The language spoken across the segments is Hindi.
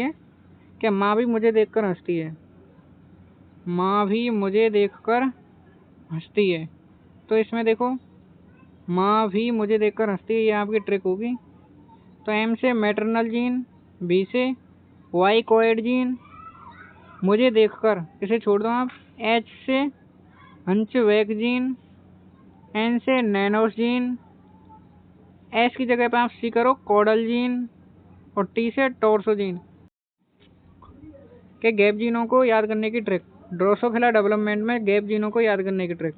है कि माँ भी मुझे देखकर हंसती है, माँ भी मुझे देखकर हंसती है। तो इसमें देखो माँ भी मुझे देखकर हंसती है, ये आपकी ट्रिक होगी। तो एम से मैटरनल जीन, बी से वाई कोएड जीन, मुझे देखकर इसे छोड़ दो आप, एच से हंचबैक जीन, एन से नैनोस जीन, एस की जगह पे आप सी करो कॉडल जीन, और टी से टोर्सो जीन के गैप जीनों को याद करने की ट्रिक। ड्रोसोफिला डेवलपमेंट में गैप जीनों को याद करने की ट्रिक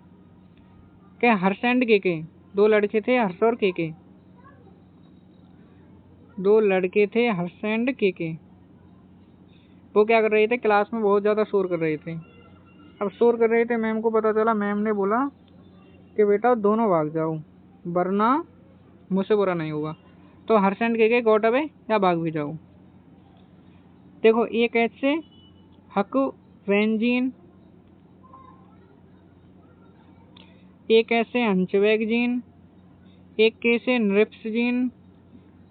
के हर्ष एंड केके, दो लड़के थे हर्ष और केके, दो लड़के थे हर्ष एंड केके। वो क्या कर रहे थे, क्लास में बहुत ज़्यादा शोर कर रहे थे। अब शोर कर रहे थे, मैम को पता चला, मैम ने बोला कि बेटा दोनों भाग जाओ वरना मुझसे बुरा नहीं होगा। तो हर्ष एंड केके गॉट अवे, या भाग भी जाओ। देखो एक एच से हक वेंजीन, एक एच से हंचबैक जीन, एक के से नृप्स जीन,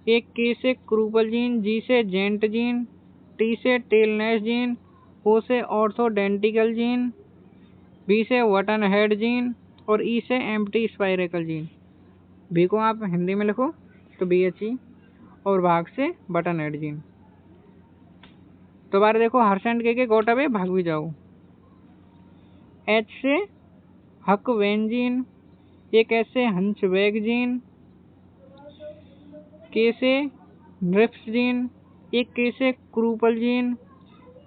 एक के से क्रूपल जीन, जी से जेंट जीन, टी से टेलनेस जीन, ओ से ऑर्थोडेंटिकल जीन, बी से वटन हेड जीन, और ई से एम्प्टी स्पाइरेकल जीन। बी को आप हिंदी में लिखो तो बी एच ई, और भाग से बटन हेड जीन। दोबारा देखो हर्ष एंड के गॉट अवे, भाग भी जाओ। एच से हक वेन जीन, एक एच से हंचबैक जीन, के से नृप्स जीन, एक के से क्रूपल जीन,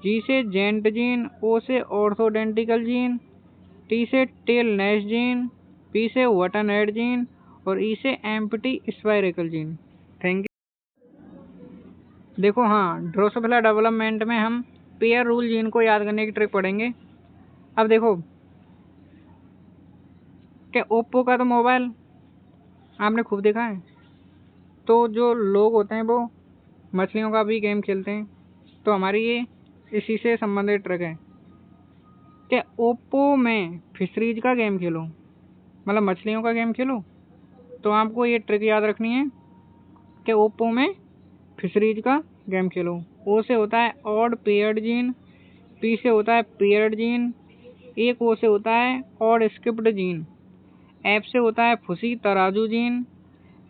जी से जेंट जीन, ओ से ऑर्थोडेंटिकल जीन, टी से टेल नेश जीन, पी से वटन हेड जीन, और ई से empty spiracle gene. Thank you. देखो हाँ, ड्रोसोफिला डेवलपमेंट में हम पेयर रूल जीन को याद करने की ट्रिक पढ़ेंगे। अब देखो कि ओप्पो का तो मोबाइल आपने खूब देखा है, तो जो लोग होते हैं वो मछलियों का भी गेम खेलते हैं। तो हमारी ये इसी से संबंधित ट्रिक है कि ओप्पो में फिशरीज का गेम खेलो, मतलब मछलियों का गेम खेलो। तो आपको ये ट्रिक याद रखनी है कि ओप्पो में फिशरीज का गेम खेलो। ओ से होता है ऑड पेयर्ड जीन, पी से होता है पेयर्ड जीन, एक ओ से होता है ऑड स्किप्ड जीन, एफ से होता है फुसी तराजू जीन,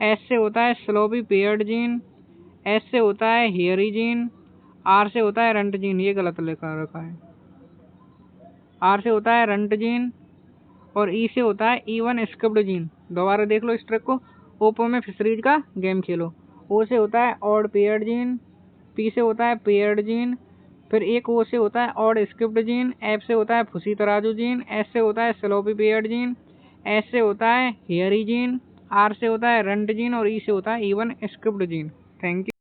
एस से होता है स्लोबी पेयर्ड जीन, एस से होता है हियरी जीन, आर से होता है रंट जीन। ये गलत लिखा रखा है, आर से होता है रंट जीन, और ई से होता है इवन स्किप्ड जीन। दोबारा देख लो इस ट्रिक को। ओप्पो में फिशरीज का गेम खेलो। ओ से होता है ऑड पेयर्ड जीन, पी से होता है पेयर्ड जीन, फिर एक ओ से होता है ऑड स्किप्ड जीन, एफ से होता है फुसी तराजू जीन, एस से होता है स्लोपी पेयर्ड जीन, एस से होता है हियरी जीन, आर से होता है रंट जीन, और ई से होता है even skipped gene. Thank you.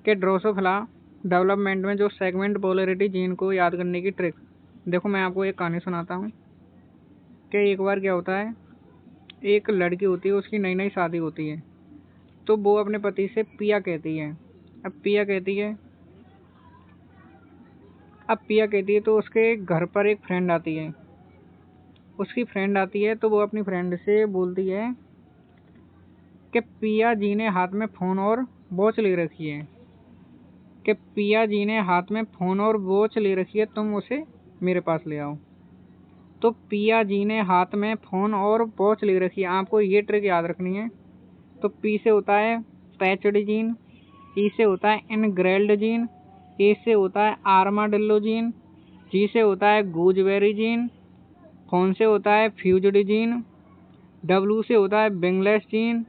के ड्रोसोफिला डेवलपमेंट में जो सेगमेंट पोलरिटी जीन को याद करने की ट्रिक। देखो मैं आपको एक कहानी सुनाता हूँ कि एक बार क्या होता है, एक लड़की होती है, उसकी नई नई शादी होती है। तो वो अपने पति से पिया कहती है। अब पिया कहती है तो उसके घर पर एक फ्रेंड आती है। उसकी फ्रेंड आती है तो वो अपनी फ्रेंड से बोलती है कि पिया जी ने हाथ में फ़ोन और वॉच ले रखी है, कि पिया जी ने हाथ में फ़ोन और वॉच ले रखी है, तुम उसे मेरे पास ले आओ। तो पिया जी ने हाथ में फ़ोन और वॉच ले रखी है, आपको ये ट्रिक याद रखनी है। तो पी से होता है पैचड जीन, ई से होता है इनग्रेल्ड जीन, ए से होता है आर्माडिल्लो जीन, जी से होता है गूजबेरी जीन, फोन से होता है फ्यूज्ड जीन, डब्ल्यू से होता है बिंगलेस जीन,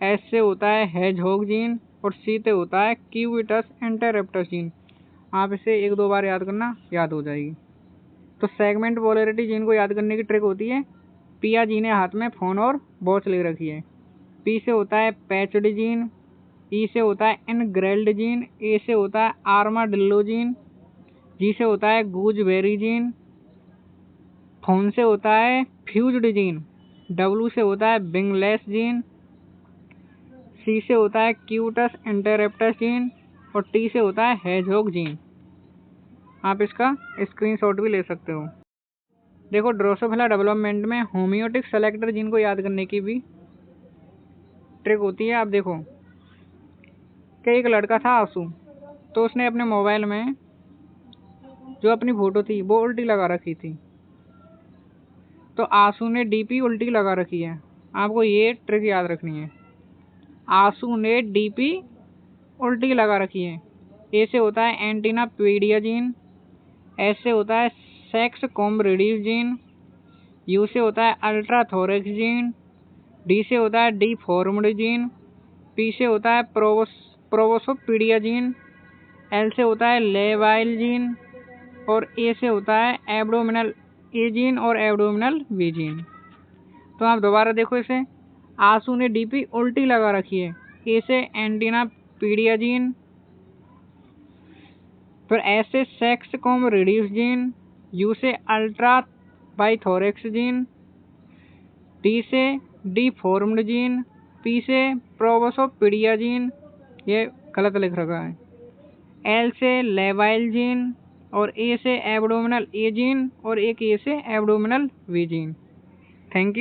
एस से होता है हेजहॉग जीन, और सी से होता है क्यूबिटस इंटरप्टस जीन। आप इसे एक दो बार याद करना, याद हो जाएगी। तो सेगमेंट पोलरिटी जीन को याद करने की ट्रिक होती है, पिया जी ने हाथ में फ़ोन और वॉच ले रखी है। पी से होता है पैचड जीन, ई से होता है इनग्रेल्ड जीन, ए से होता है आर्माडिल्लो जीन, जी से होता है गूजबेरी जीन, फोन से होता है फ्यूज्ड जीन, डब्ल्यू से होता है बिंगलेस जीन, सी से होता है क्यूटस इंटरप्टस जीन, और टी से होता है हेजहॉग जीन। आप इसका स्क्रीनशॉट भी ले सकते हो। देखो ड्रोसोफिला डेवलपमेंट में होमियोटिक सेलेक्टर जीन को याद करने की भी ट्रिक होती है। आप देखो कि एक लड़का था आंसू, तो उसने अपने मोबाइल में जो अपनी फोटो थी वो उल्टी लगा रखी थी। तो आंसू ने डीपी उल्टी लगा रखी है। आपको ये ट्रिक याद रखनी है। आंसू ने डीपी उल्टी लगा रखी है। ए से होता है एंटीना पीडिया जीन, एस से होता है sex com reduce gene, you से होता है अल्ट्राथोरेक्स जीन, डी से होता है डीफॉर्म्ड जीन, पी से होता है प्रोवोसोपीडिया जीन, एल से होता है लेवाइल जीन और ए से होता है एब्डोमिनल ए जीन और एब्डोमिनल बी जीन। तो आप दोबारा देखो इसे। आंसू ने डीपी उल्टी लगा रखी है। ए से एंटीना पीडिया जीन, फिर एस से sex com reduce gene, you से अल्ट्रा बाइथोरेक्स जीन, डी से डीफॉर्म्ड जीन, पी से प्रोवोसोपीडिया जीन, ये गलत लिख रखा है, एल से लेवाइल जीन और ए से एब्डोमिनल ए जीन और एक ए से abdominal vein. Thank you.